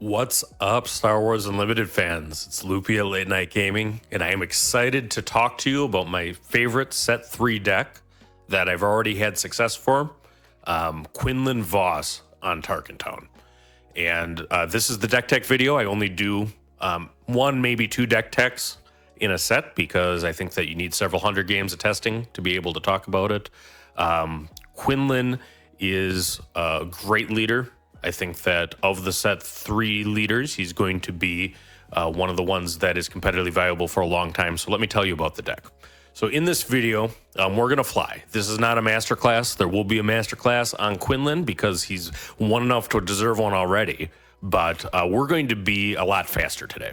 What's up, Star Wars Unlimited fans? It's Loopee at Late Night Gaming, and I am excited to talk to you about my favorite Set 3 deck that I've already had success for, Quinlan Vos on Tarkintown. And this is the deck tech video. I only do one, maybe two deck techs in a set because I think that you need several hundred games of testing to be able to talk about it. Quinlan is a great leader. I think that of the set 3 leaders, he's going to be one of the ones that is competitively viable for a long time. So let me tell you about the deck. So in this video, we're going to fly. This is not a masterclass. There will be a masterclass on Quinlan because he's won enough to deserve one already. But we're going to be a lot faster today.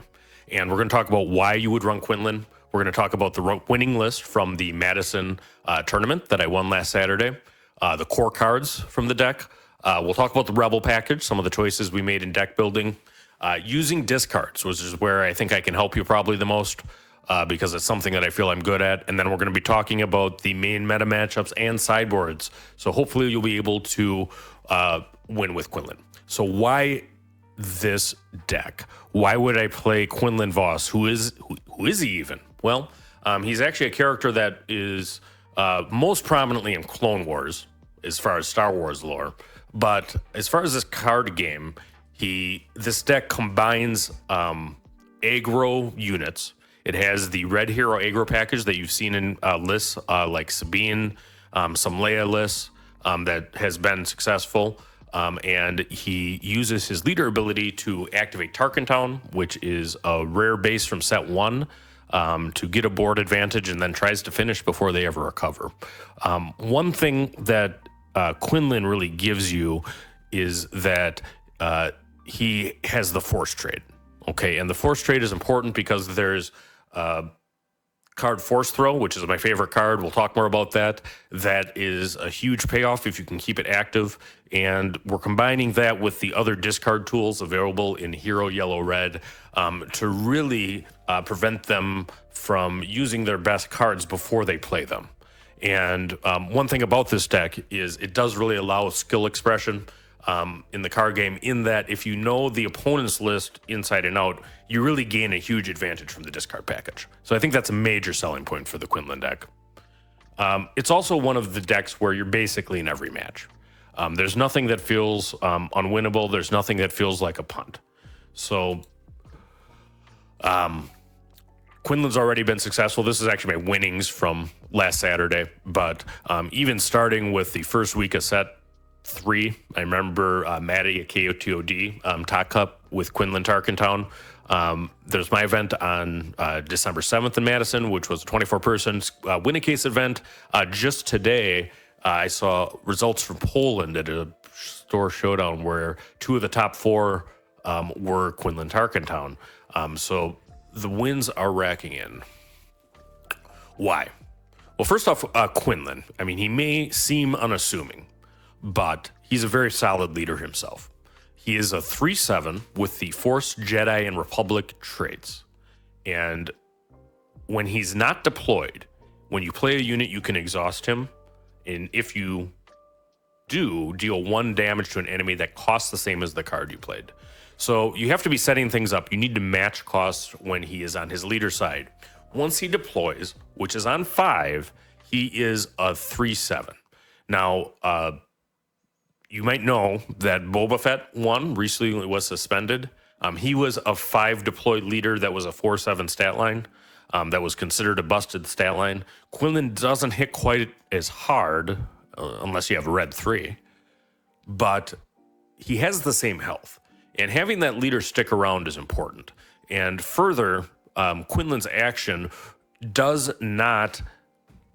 And we're going to talk about why you would run Quinlan. We're going to talk about the winning list from the Madison tournament that I won last Saturday. The core cards from the deck. We'll talk about the Rebel package, some of the choices we made in deck building, using discards, which is where I think I can help you probably the most because it's something that I feel I'm good at. And then we're going to be talking about the main meta matchups and sideboards. So hopefully you'll be able to win with Quinlan. So why this deck? Why would I play Quinlan Vos? Who is he even? Well, he's actually a character that is most prominently in Clone Wars as far as Star Wars lore. But as far as this card game, this deck combines aggro units. It has the Red Hero aggro package that you've seen in lists like Sabine, some Leia lists that has been successful. And he uses his leader ability to activate Tarkintown, which is a rare base from set 1, to get a board advantage and then tries to finish before they ever recover. One thing that Quinlan really gives you is that he has the force trade. Okay, and the force trade is important because there's card Force Throw, which is my favorite card. We'll talk more about that. That is a huge payoff if you can keep it active. And we're combining that with the other discard tools available in Hero Yellow Red to really prevent them from using their best cards before they play them. And one thing about this deck is it does really allow skill expression in the card game, in that if you know the opponent's list inside and out, you really gain a huge advantage from the discard package. So I think that's a major selling point for the Quinlan deck. It's also one of the decks where you're basically in every match. There's nothing that feels unwinnable. There's nothing that feels like a punt. So Quinlan's already been successful. This is actually my winnings from last Saturday, but even starting with the first week of set 3, I remember Maddie at KOTOD, Talk Cup with Quinlan Tarkintown. There's my event on December 7th in Madison, which was a 24-person win a case event. Just today, I saw results from Poland at a store showdown where 2 of the top 4 were Quinlan Tarkintown. So the wins are racking in. Why? Well, first off, Quinlan. I mean, he may seem unassuming, but he's a very solid leader himself. He is a 3/7 with the Force, Jedi, and Republic traits. And when he's not deployed, when you play a unit, you can exhaust him. And if you do, deal 1 damage to an enemy that costs the same as the card you played. So you have to be setting things up. You need to match costs when he is on his leader side. Once he deploys, which is on 5, he is a 3/7. Now, you might know that Boba Fett 1 recently was suspended. He was a 5 deployed leader that was a 4/7 stat line. That was considered a busted stat line. Quinlan doesn't hit quite as hard unless you have a red 3, but he has the same health. And having that leader stick around is important. And further, Quinlan's action does not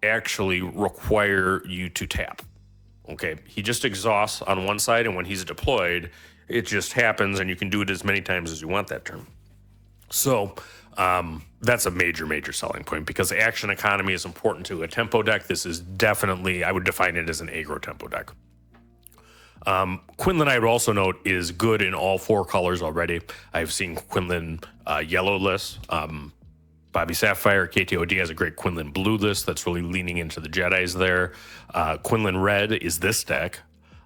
actually require you to tap. Okay, he just exhausts on one side, and when he's deployed, it just happens, and you can do it as many times as you want that turn. So that's a major selling point, because the action economy is important to a tempo deck. This is definitely, I would define it as an aggro tempo deck. Quinlan, I would also note, is good in all 4 colors already. I've seen Quinlan yellow lists. Bobby Sapphire, KTOD has a great Quinlan blue list that's really leaning into the Jedis there. Quinlan red is this deck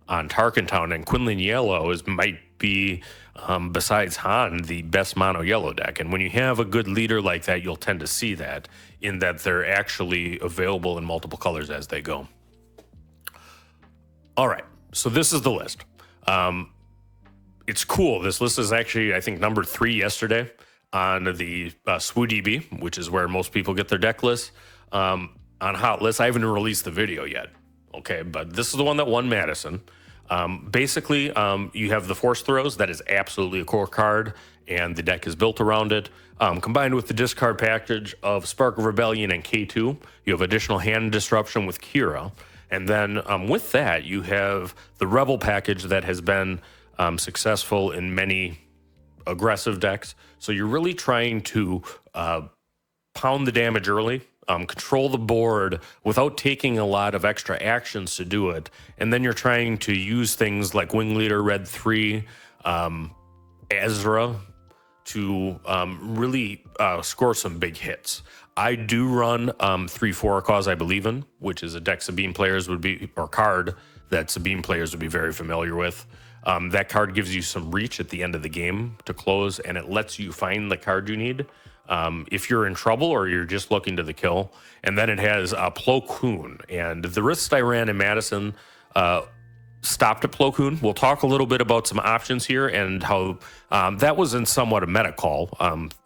on Tarkintown, and Quinlan yellow might be, besides Han, the best mono yellow deck. And when you have a good leader like that, you'll tend to see that, in that they're actually available in multiple colors as they go. All right, so this is the list. It's cool. This list is actually, I think, number 3 yesterday on the SWODB, which is where most people get their deck lists. On Hot Lists, I haven't released the video yet, okay? But this is the one that won Madison. Basically, you have the Force Throws. That is absolutely a core card, and the deck is built around it. Combined with the discard package of Spark of Rebellion and K2, you have additional hand disruption with Kira. And then with that, you have the Rebel package that has been successful in many aggressive decks. So you're really trying to pound the damage early, control the board without taking a lot of extra actions to do it. And then you're trying to use things like Wing Leader Red 3, Ezra, to really score some big hits. I do run 3-4 Cause I Believe In, which is a deck Sabine players would be, or card that Sabine players would be very familiar with. That card gives you some reach at the end of the game to close, and it lets you find the card you need if you're in trouble or you're just looking to the kill. And then it has Plo Koon, and the risks I ran in Madison stopped at Plo Koon. We'll talk a little bit about some options here and how that was in somewhat a meta call,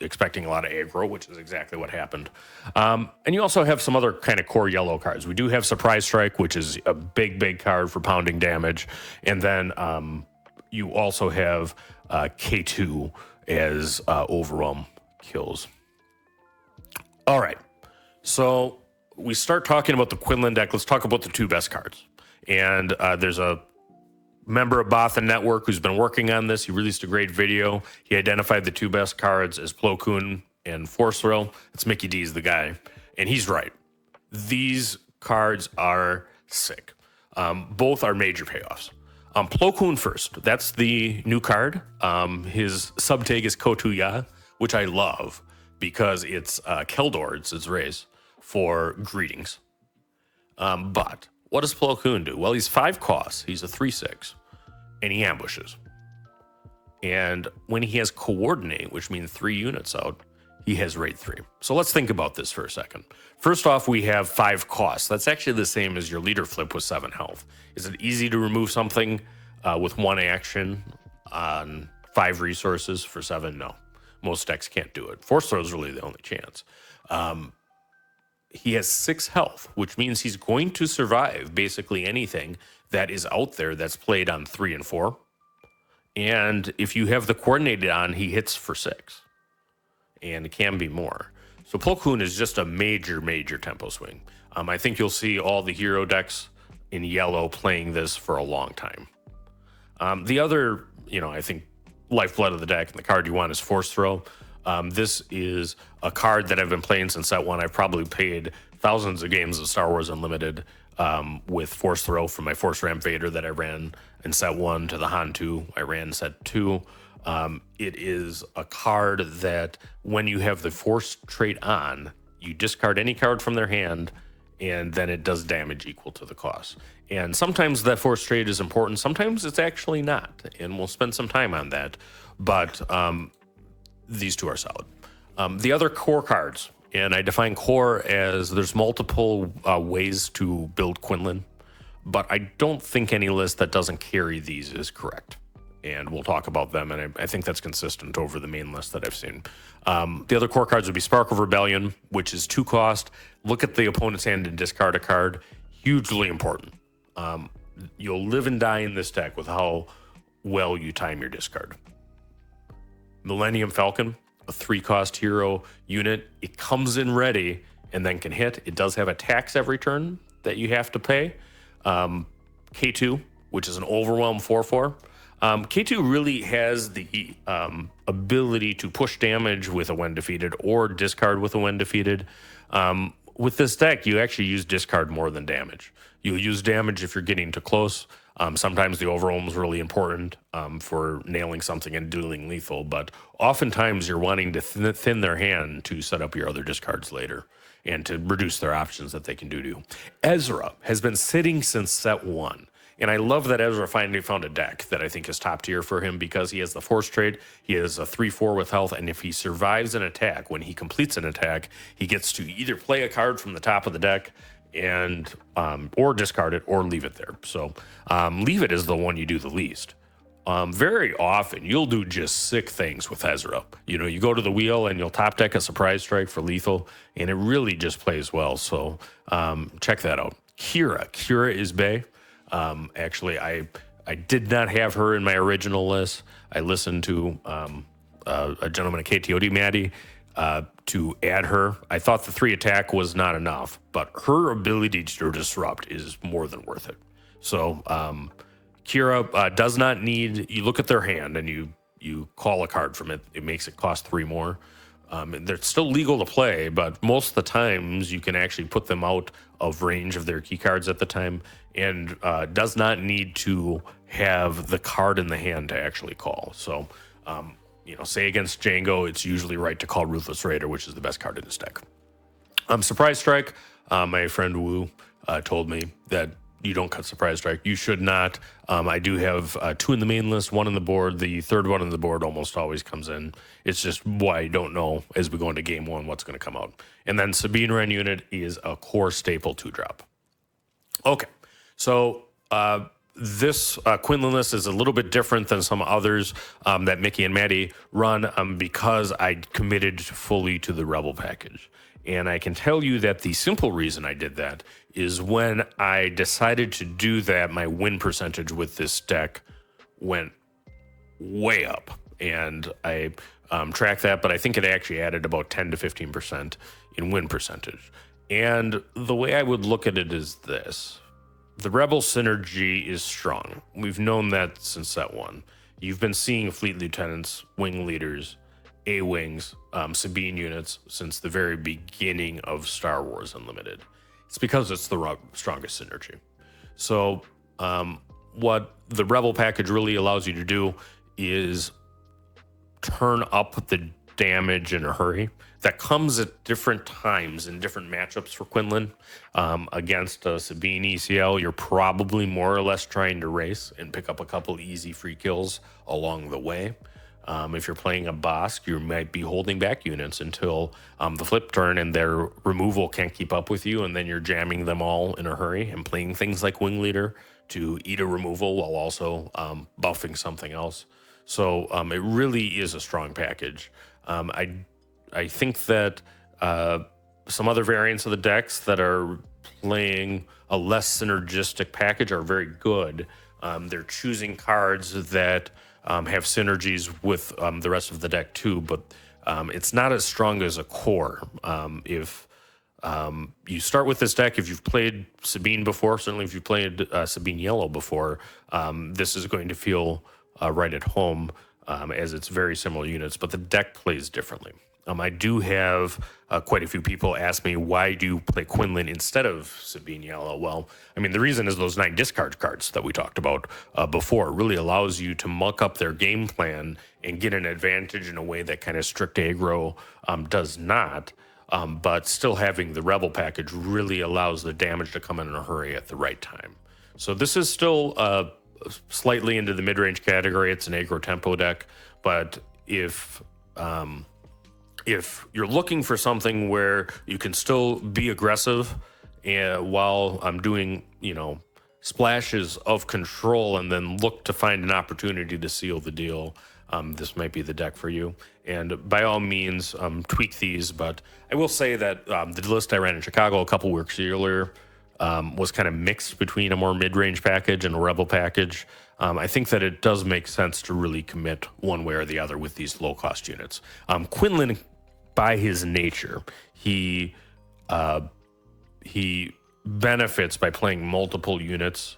expecting a lot of aggro, which is exactly what happened. And you also have some other kind of core yellow cards. We do have Surprise Strike, which is a big card for pounding damage. And then you also have K2 as overwhelm kills. All right, so we start talking about the Quinlan deck. Let's talk about the 2 best cards. And there's a member of Bothan Network who's been working on this. He released a great video. He identified the 2 best cards as Plo Koon and Force Throw. It's Mickey D's the guy, and he's right. These cards are sick. Both are major payoffs. Plo Koon first. That's the new card. His subtag is Kotuya, which I love because it's Keldor, it's his race, for greetings. But what does Plo Koon do? Well, he's 5 costs. He's a 3/6, and he ambushes. And when he has Coordinate, which means 3 units out, he has Raid 3. So let's think about this for a second. First off, we have 5 costs. That's actually the same as your leader flip with 7 health. Is it easy to remove something with 1 action on 5 resources for 7? No. Most decks can't do it. Force Throw is really the only chance. He has 6 health, which means he's going to survive basically anything that is out there that's played on 3 and 4. And if you have the Coordinated on, he hits for 6. And it can be more. So Plo Koon is just a major tempo swing. I think you'll see all the hero decks in yellow playing this for a long time. The other, I think, lifeblood of the deck and the card you want is Force Throw. This is a card that I've been playing since set 1. I've probably played thousands of games of Star Wars Unlimited with Force Throw from my Force Ramp Vader that I ran in set 1 to the Han 2 I ran in set 2. It is a card that when you have the Force trait on, you discard any card from their hand, and then it does damage equal to the cost. And sometimes that Force trait is important. Sometimes it's actually not, and we'll spend some time on that. But these 2 are solid. The other core cards, and I define core as there's multiple ways to build Quinlan, but I don't think any list that doesn't carry these is correct. And we'll talk about them, and I think that's consistent over the main list that I've seen. The other core cards would be Spark of Rebellion, which is 2 cost. Look at the opponent's hand and discard a card. Hugely important. You'll live and die in this deck with how well you time your discard. Millennium Falcon, a 3-cost hero unit. It comes in ready and then can hit. It does have attacks every turn that you have to pay. K2, which is an overwhelm 4/4. K2 really has the ability to push damage with a when defeated or discard with a when defeated. With this deck, you actually use discard more than damage. You'll use damage if you're getting too close. Sometimes the overwhelm is really important for nailing something and dealing lethal, but oftentimes you're wanting to thin their hand to set up your other discards later and to reduce their options that they can do to you. Ezra has been sitting since set 1. And I love that Ezra finally found a deck that I think is top tier for him because he has the force trade, he has a 3/4 with health, and if he survives an attack, when he completes an attack, he gets to either play a card from the top of the deck and or discard it or leave it there. So leave it is the one you do the least. Very often you'll do just sick things with Ezra. You know, you go to the wheel and you'll top deck a surprise strike for lethal, and it really just plays well. So check that out. Kira is bae. Actually, I did not have her in my original list. I listened to a gentleman at KTOD, Maddie, to add her. I thought the 3 attack was not enough, but her ability to disrupt is more than worth it. So Kira does not need, you look at their hand and you call a card from it. It makes it cost 3 more. They're still legal to play, but most of the times you can actually put them out of range of their key cards at the time, and does not need to have the card in the hand to actually call. So, you know, say against Django, it's usually right to call Ruthless Raider, which is the best card in his deck. Surprise Strike, my friend Wu told me that you don't cut Surprise Strike. You should not. I do have 2 in the main list, 1 on the board. The third one on the board almost always comes in. It's just why I don't know as we go into game 1 what's going to come out. And then Sabine Wren unit is a core staple 2-drop. Okay, so this Quinlan list is a little bit different than some others that Mickey and Maddie run because I committed fully to the Rebel package. And I can tell you that the simple reason I did that is when I decided to do that, my win percentage with this deck went way up. And I tracked that, but I think it actually added about 10 to 15% in win percentage. And the way I would look at it is this. The Rebel synergy is strong. We've known that since set 1. You've been seeing fleet lieutenants, wing leaders, A-wings, Sabine units since the very beginning of Star Wars Unlimited. It's because it's the strongest synergy. So what the Rebel package really allows you to do is turn up the damage in a hurry. That comes at different times in different matchups for Quinlan. Against a Sabine ECL, you're probably more or less trying to race and pick up a couple easy free kills along the way. If you're playing a Bosk, you might be holding back units until the flip turn and their removal can't keep up with you, and then you're jamming them all in a hurry and playing things like Wing Leader to eat a removal while also buffing something else. So it really is a strong package. I think that some other variants of the decks that are playing a less synergistic package are very good. They're choosing cards that have synergies with the rest of the deck too, but it's not as strong as a core. If you start with this deck, if you've played Sabine before, certainly if you've played Sabine Yellow before, this is going to feel right at home as it's very similar units, but the deck plays differently. I do have quite a few people ask me, why do you play Quinlan instead of Sabine Yellow? Well, I mean, the reason is those 9 discard cards that we talked about before really allows you to muck up their game plan and get an advantage in a way that kind of strict aggro does not. But still having the Rebel package really allows the damage to come in a hurry at the right time. So this is still slightly into the mid-range category. It's an aggro tempo deck, but if you're looking for something where you can still be aggressive while I'm doing, splashes of control and then look to find an opportunity to seal the deal, this might be the deck for you. And by all means, tweak these. But I will say that the list I ran in Chicago a couple weeks earlier was kind of mixed between a more mid-range package and a Rebel package. I think that it does make sense to really commit one way or the other with these low-cost units. Quinlan, by his nature, he benefits by playing multiple units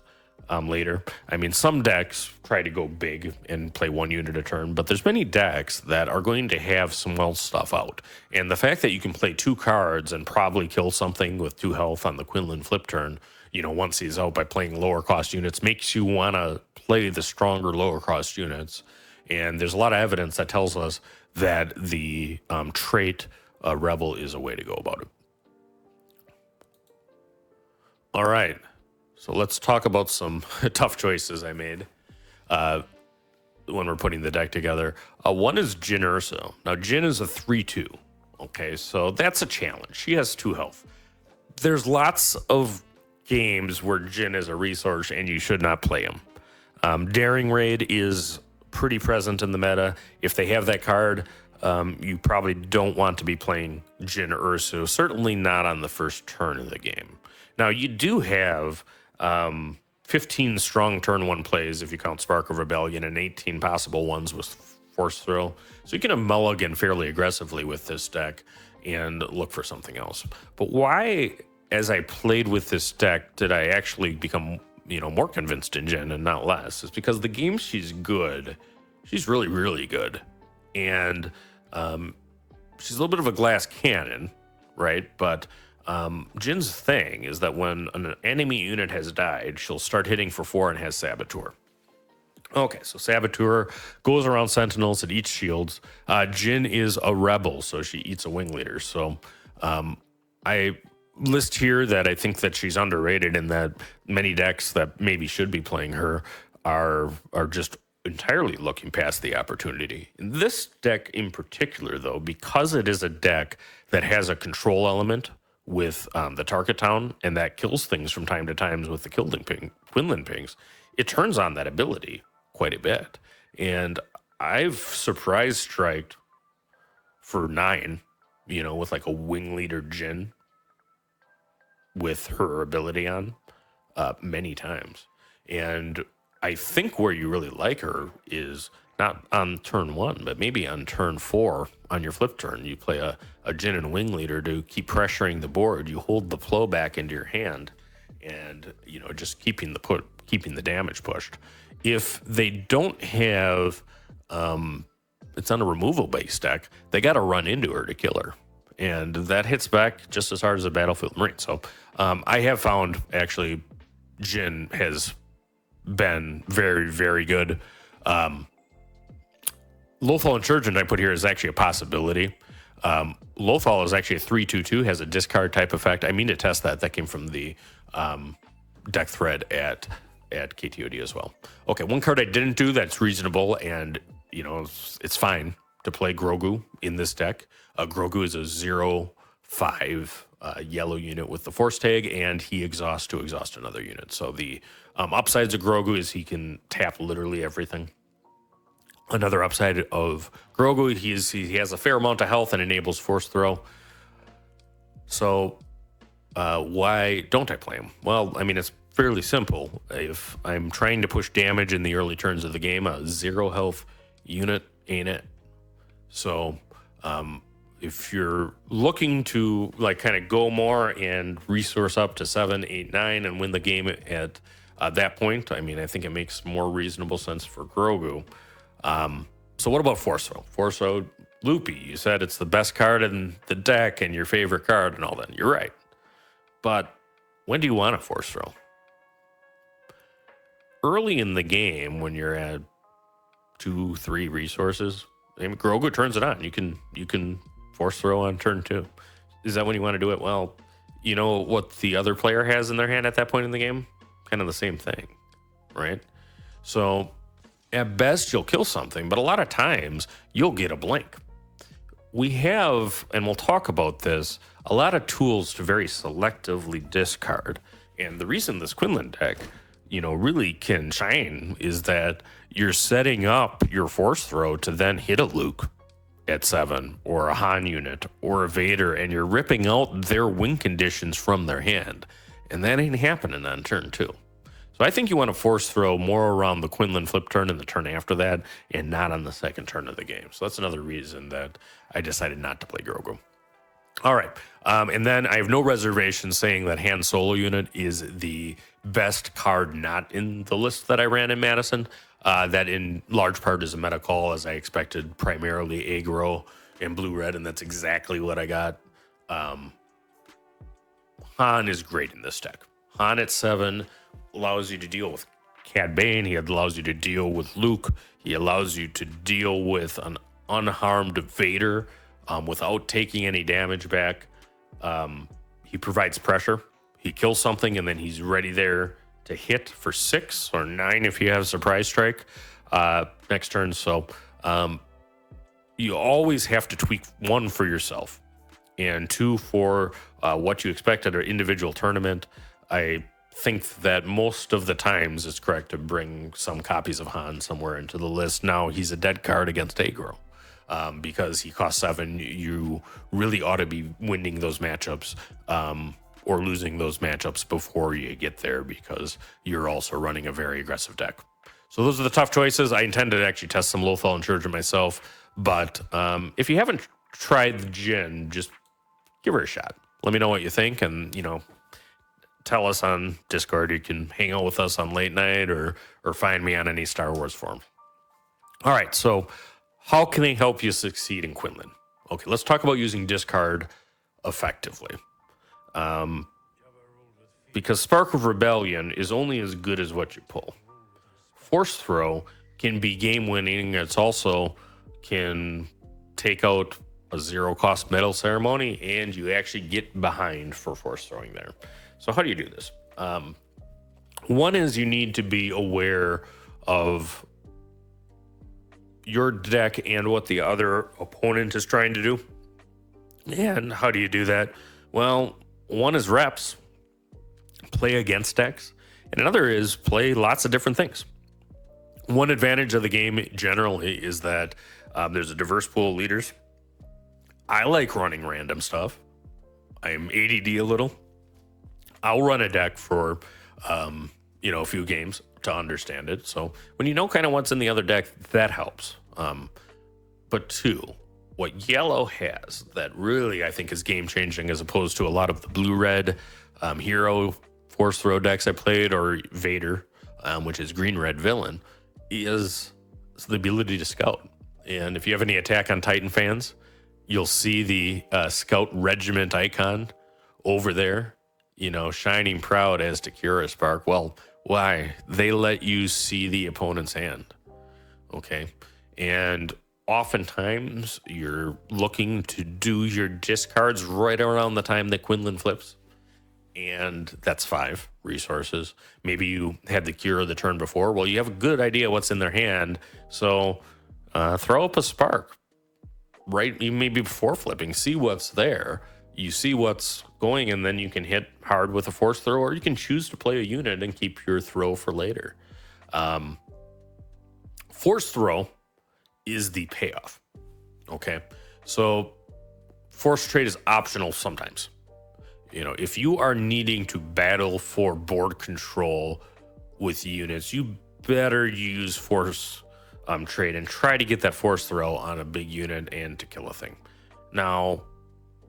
later. I mean, some decks try to go big and play 1 unit a turn, but there's many decks that are going to have some well stuff out. And the fact that you can play 2 cards and probably kill something with 2 health on the Quinlan flip turn, once he's out by playing lower cost units, makes you want to play the stronger lower cost units. And there's a lot of evidence that tells us that the trait Rebel is a way to go about it. All right. So let's talk about some tough choices I made when we're putting the deck together. One is Jin Urso. Now, Jin is a 3/2. Okay, so that's a challenge. She has 2 health. There's lots of games where Jin is a resource and you should not play him. Daring Raid is pretty present in the meta. If they have that card, you probably don't want to be playing Jin Urso, certainly not on the first turn of the game. Now, you do have 15 strong turn 1 plays if you count Spark of Rebellion, and 18 possible ones with Force Throw. So you can mulligan fairly aggressively with this deck and look for something else. But why, as I played with this deck, did I actually become more convinced in Jin and not less? It's because the game she's good. She's really, really good. And she's a little bit of a glass cannon, right? But Jin's thing is that when an enemy unit has died, she'll start hitting for 4 and has Saboteur. Okay, so Saboteur goes around Sentinels, it eats shields. Jin is a rebel, so she eats a wing leader. So I list here that I think that she's underrated and that many decks that maybe should be playing her are just entirely looking past the opportunity. In this deck in particular, though, because it is a deck that has a control element with the Tarkintown, and that kills things from time to time with the Quinlan pings, it turns on that ability quite a bit. And I've surprise striked for 9, with like a wing leader Jin with her ability on many times. And I think where you really like her is not on turn 1, but maybe on turn 4 on your flip turn. You play a Jin and wing leader to keep pressuring the board. You hold the flow back into your hand and, just keeping the damage pushed. If they don't have, it's on a removal based deck, they got to run into her to kill her. And that hits back just as hard as a Battlefield Marine. So I have found actually Jin has been very, very good. Lothal Insurgent I put here is actually a possibility. Lothal is actually a 3/2/2, has a discard type effect. I mean to test that. That came from the deck thread at KTOD as well. Okay, one card I didn't do that's reasonable, and it's fine to play Grogu in this deck. Grogu is a 0/5 yellow unit with the Force tag, and he exhausts to exhaust another unit. So the upsides of Grogu is he can tap literally everything. Another upside of Grogu, he has a fair amount of health and enables Force Throw. So why don't I play him? Well, I mean, it's fairly simple. If I'm trying to push damage in the early turns of the game, a 0 health unit ain't it. So if you're looking to kind of go more and resource up to 7, 8, 9 and win the game at that point, I mean, I think it makes more reasonable sense for Grogu. So what about Force Throw? Force Throw, Loopee. You said it's the best card in the deck and your favorite card and all that. You're right. But when do you want a Force Throw? Early in the game, when you're at 2, 3 resources, I mean, Grogu turns it on. You can Force Throw on turn 2. Is that when you want to do it? Well, you know what the other player has in their hand at that point in the game? Kind of the same thing, right? So at best, you'll kill something, but a lot of times you'll get a blink. We have, and we'll talk about this, a lot of tools to very selectively discard. And the reason this Quinlan deck, really can shine is that you're setting up your Force Throw to then hit a Luke at 7 or a Han unit or a Vader, and you're ripping out their win conditions from their hand. And that ain't happening on turn 2. So I think you want to Force Throw more around the Quinlan flip turn and the turn after that, and not on the second turn of the game. So that's another reason that I decided not to play Grogu. All right. And then I have no reservation saying that Han Solo unit is the best card not in the list that I ran in Madison. That in large part is a meta call, as I expected, primarily aggro and blue-red, and that's exactly what I got. Han is great in this deck. Han at 7 allows you to deal with Cad Bane. He allows you to deal with Luke. He allows you to deal with an unharmed Vader without taking any damage back. He provides pressure. He kills something, and then he's ready there to hit for 6 or 9 if you have Surprise Strike next turn. So you always have to tweak 1 for yourself and 2 for what you expect at an individual tournament. I think that most of the times it's correct to bring some copies of Han somewhere into the list. Now he's a dead card against aggro. Because he costs 7, you really ought to be winning those matchups or losing those matchups before you get there, because you're also running a very aggressive deck. So those are the tough choices. I intend to actually test some Lothal and Church myself, but if you haven't tried the Jin, just give her a shot. Let me know what you think, and tell us on Discord. You can hang out with us on late night or find me on any Star Wars forum. All right, so how can they help you succeed in Quinlan? Okay, let's talk about using discard effectively. Because Spark of Rebellion is only as good as what you pull. Force Throw can be game-winning. It's also can take out a 0-cost medal ceremony, and you actually get behind for force throwing there. So how do you do this? One is you need to be aware of your deck and what the other opponent is trying to do. And how do you do that? Well, one is reps, play against decks, and another is play lots of different things. One advantage of the game generally is that there's a diverse pool of leaders. I like running random stuff. I'm ADD a little. I'll run a deck for a few games to understand it. So when you know kind of what's in the other deck, that helps. But 2, what yellow has that really I think is game changing as opposed to a lot of the blue-red hero force throw decks I played, or Vader, which is green-red villain, is the ability to scout. And if you have any Attack on Titan fans, you'll see the scout regiment icon over there, shining proud as Takira Spark. Well, why? They let you see the opponent's hand. Okay. And oftentimes you're looking to do your discards right around the time that Quinlan flips. And that's 5 resources. Maybe you had the Cure the turn before. Well, you have a good idea what's in their hand. So throw up a Spark right maybe before flipping. See what's there. You see what's going, and then you can hit hard with a force throw, or you can choose to play a unit and keep your throw for later. Force throw is the payoff. Okay. So force trade is optional sometimes. If you are needing to battle for board control with units, you better use force trade and try to get that force throw on a big unit and to kill a thing. Now,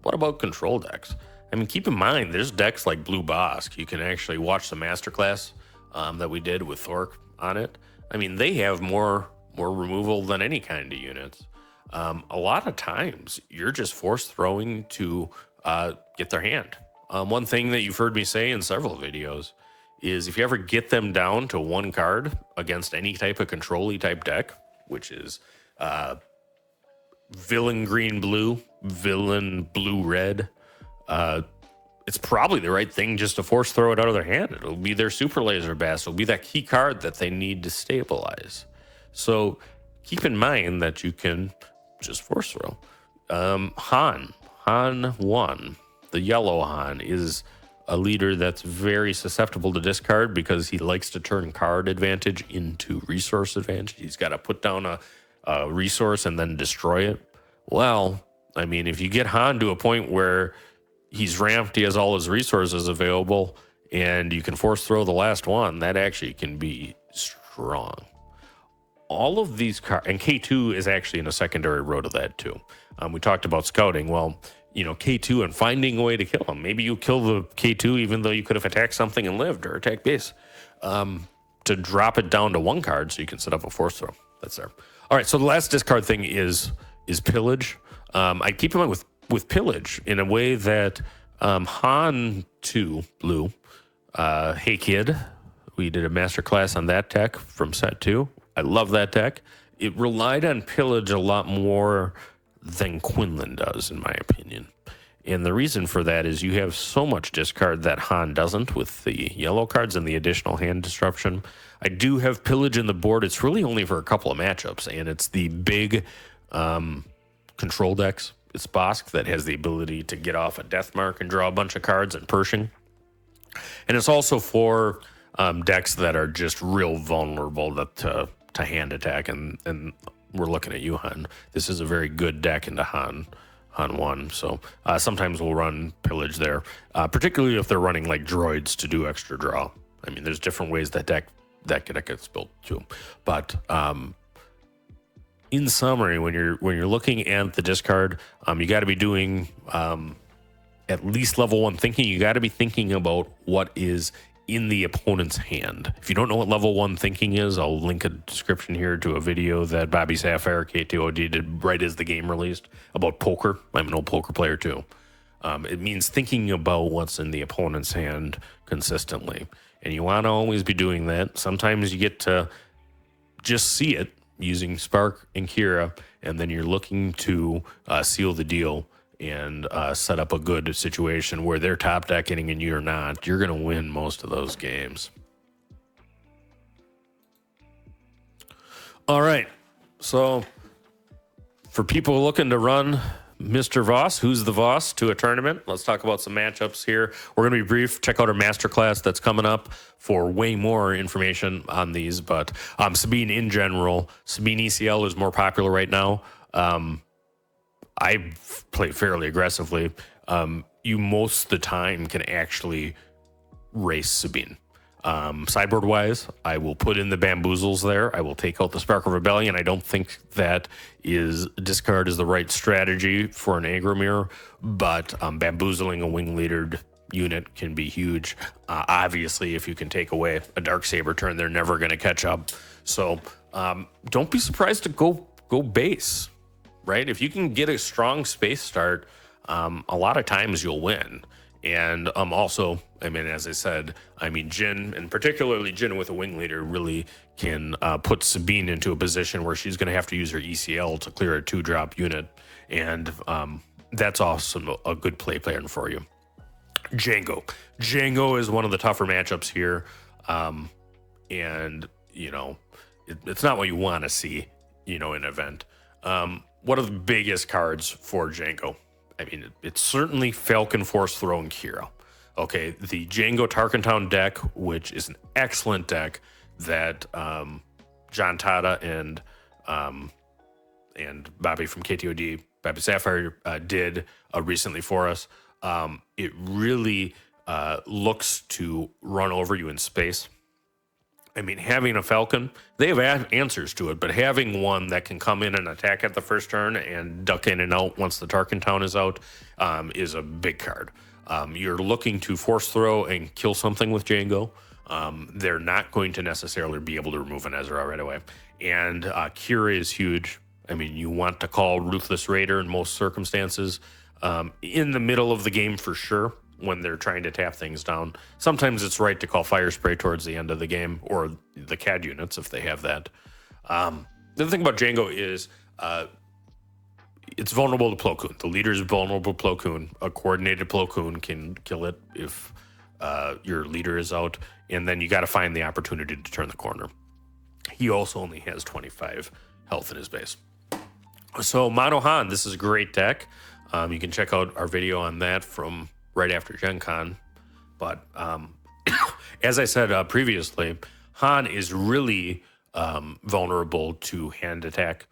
what about control decks? I mean, keep in mind, there's decks like Blue Bosk. You can actually watch the masterclass that we did with Thork on it. I mean, they have more removal than any kind of units. A lot of times, you're just force throwing to get their hand. One thing that you've heard me say in several videos is if you ever get them down to 1 card against any type of control-y type deck, which is villain green-blue, villain blue-red, it's probably the right thing just to force throw it out of their hand. It'll be their super laser blast. It'll be that key card that they need to stabilize. So keep in mind that you can just force throw. Han 1, the yellow Han, is a leader that's very susceptible to discard because he likes to turn card advantage into resource advantage. He's got to put down a resource and then destroy it. Well, I mean, if you get Han to a point where he's ramped, he has all his resources available, and you can force throw the last one, that actually can be strong. All of these cards, and K2 is actually in a secondary row to that too. We talked about scouting. Well, K2 and finding a way to kill him. Maybe you kill the K2 even though you could have attacked something and lived, or attack base, to drop it down to 1 card so you can set up a force throw. That's there. All right, so the last discard thing is pillage. I keep in mind with pillage in a way that Han 2 blue. Hey Kid, we did a masterclass on that deck from set 2. I love that deck. It relied on pillage a lot more than Quinlan does, in my opinion. And the reason for that is you have so much discard that Han doesn't with the yellow cards and the additional hand disruption. I do have pillage in the board. It's really only for a couple of matchups, and it's the big control decks. It's Bosk that has the ability to get off a death mark and draw a bunch of cards and Pershing. And it's also for decks that are just real vulnerable to hand attack, and we're looking at you, Han. This is a very good deck into Han 1, so sometimes we'll run pillage there, particularly if they're running like droids to do extra draw. I mean, there's different ways that deck gets built too. But in summary, when you're looking at the discard, you got to be doing at least level 1 thinking. You got to be thinking about what is in the opponent's hand. If you don't know what level 1 thinking is, I'll link a description here to a video that Bobby Sapphire, K2OD, did right as the game released about poker. I'm an old poker player too. It means thinking about what's in the opponent's hand consistently. And you want to always be doing that. Sometimes you get to just see it using Spark and Kira, and then you're looking to seal the deal and set up a good situation where they're top decking and you're not. You're going to win most of those games. All right. So for people looking to run Mr. Vos, who's the Vos, to a tournament, let's talk about some matchups here. We're going to be brief. Check out our masterclass that's coming up for way more information on these. But Sabine in general, Sabine ECL is more popular right now. I play fairly aggressively. You most of the time can actually race Sabine. Sideboard wise, I will put in the bamboozles there. I will take out the Spark of Rebellion. I don't think that discard is the right strategy for an aggro mirror, but bamboozling a wing leadered unit can be huge. Obviously, if you can take away a Darksaber turn, they're never going to catch up. So don't be surprised to go base. Right? If you can get a strong space start, a lot of times you'll win. And also, I mean, as I said, Jin, and particularly Jin with a wing leader, really can put Sabine into a position where she's going to have to use her ECL to clear a 2-drop unit. And that's awesome, a good play plan for you. Django is one of the tougher matchups here. And, it's not what you want to see, in an event. One of the biggest cards for Django. I mean, it's certainly Falcon Force Throw and Kira. Okay, the Django Tarkintown deck, which is an excellent deck that John Tata and Bobby from KTOD, Bobby Sapphire, did recently for us. It really looks to run over you in space. I mean, having a Falcon, they have answers to it, but having one that can come in and attack at the first turn and duck in and out once the Tarkintown is out is a big card. You're looking to force throw and kill something with Django. They're not going to necessarily be able to remove an Ezra right away. And Kira is huge. I mean, you want to call Ruthless Raider in most circumstances. In the middle of the game for sure, when they're trying to tap things down. Sometimes it's right to call Fire Spray towards the end of the game, or the CAD units if they have that. The other thing about Django is it's vulnerable to Plo Koon. The leader is vulnerable to Plo Koon. A coordinated Plo Koon can kill it if your leader is out, and then you got to find the opportunity to turn the corner. He also only has 25 health in his base. So Mono Han, this is a great deck. You can check out our video on that from right after Gen Con. But as I said previously, Han is really vulnerable to hand attack.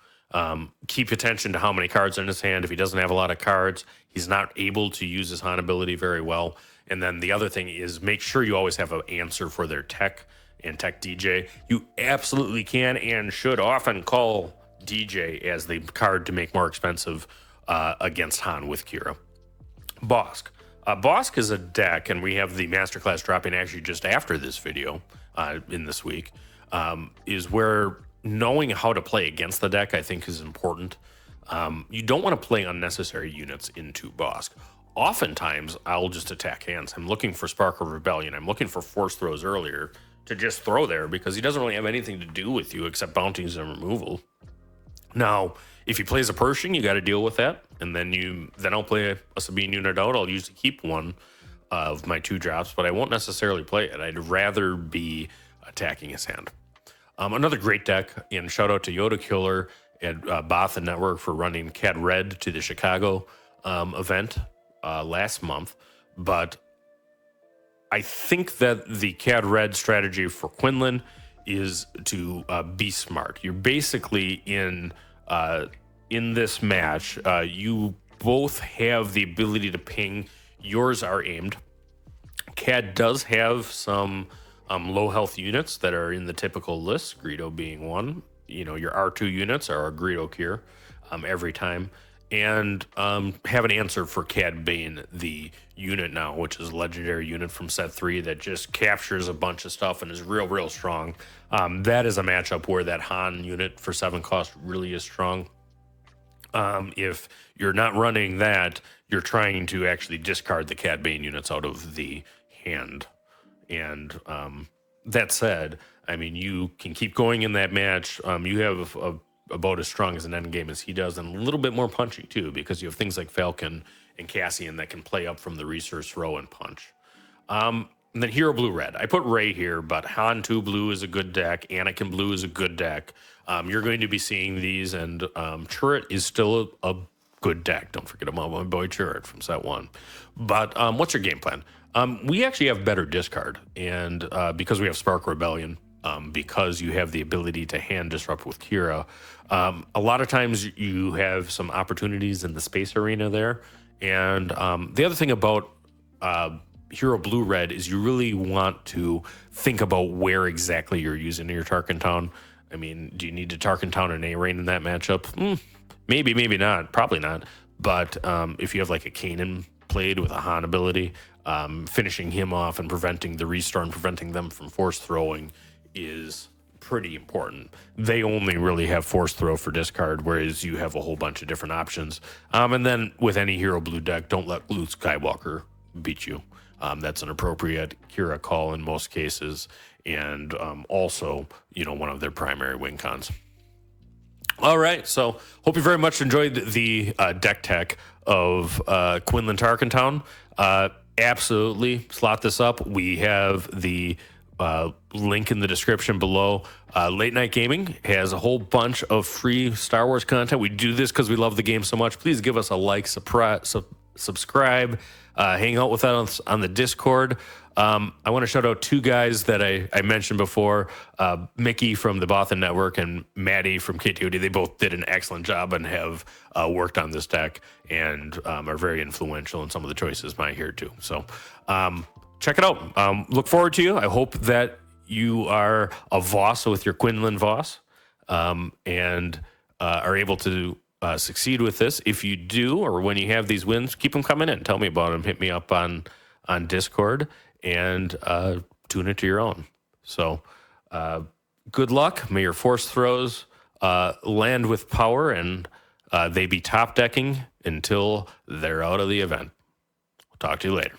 Keep attention to how many cards are in his hand. If he doesn't have a lot of cards, he's not able to use his Han ability very well. And then the other thing is make sure you always have an answer for their tech and tech DJ. You absolutely can and should often call DJ as the card to make more expensive against Han with Kira. Bosk. Bosk is a deck, and we have the masterclass dropping actually just after this video in this week, is where knowing how to play against the deck, I think, is important. You don't want to play unnecessary units into Bosk. Oftentimes, I'll just attack hands. I'm looking for Spark of Rebellion. I'm looking for Force Throws earlier to just throw there because he doesn't really have anything to do with you except bounties and removal. Now, if he plays a Pershing, you got to deal with that. And then I'll play a Sabine unit out. I'll usually keep one of my 2 drops, but I won't necessarily play it. I'd rather be attacking his hand. Another great deck, and shout out to Yoda Killer at Bothan Network for running Cat Red to the Chicago event last month. But I think that the Cat Red strategy for Quinlan is to be smart. You're basically in this match, you both have the ability to ping. Yours are aimed. Cad does have some low health units that are in the typical list, Greedo being one. You know, your R2 units are a Greedo Cure every time. And have an answer for Cad Bane, the unit now, which is a legendary unit from set 3 that just captures a bunch of stuff and is real strong. That is a matchup where that Han unit for 7 cost really is strong. If you're not running that, you're trying to actually discard the Cad Bane units out of the hand. And that said, I mean, you can keep going in that match. You have about as strong as an end game as he does, and a little bit more punchy too, because you have things like Falcon and Cassian that can play up from the resource row and punch. And then Hero Blue Red. I put Ray here, but Han 2 Blue is a good deck. Anakin Blue is a good deck. You're going to be seeing these, and Chirrut is still a good deck. Don't forget about my boy Chirrut from set 1. But what's your game plan? We actually have better discard, and because we have Spark Rebellion, because you have the ability to hand disrupt with Kira, a lot of times you have some opportunities in the space arena there. And the other thing about Hero Blue Red is you really want to think about where exactly you're using your Tarkintown. I mean, do you need to Tarkintown an A-Rain in that matchup? Maybe not. Probably not. But if you have like a Kanan played with a Han ability, finishing him off and preventing the restore and preventing them from force throwing is pretty important. They only really have force throw for discard, whereas you have a whole bunch of different options. And then with any Hero Blue deck, don't let Luke Skywalker beat you. That's an appropriate Kira call in most cases, and also, you know, one of their primary win cons. All right, so hope you very much enjoyed the deck tech of Quinlan Tarkintown. Absolutely slot this up. We have the link in the description below. Late Night Gaming has a whole bunch of free Star Wars content. We do this because we love the game so much. Please give us a like, subscribe, hang out with us on the Discord. I want to shout out 2 guys that I mentioned before, Mickey from the Bothan Network and Maddie from KTOD. They both did an excellent job and have worked on this deck and are very influential in some of the choices mine here too. So check it out. Look forward to you. I hope that you are a Vos with your Quinlan Vos and are able to succeed with this. If you do, or when you have these wins, keep them coming in. Tell me about them. Hit me up on Discord and tune it to your own. So good luck. May your force throws land with power, and they be top decking until they're out of the event. We'll talk to you later.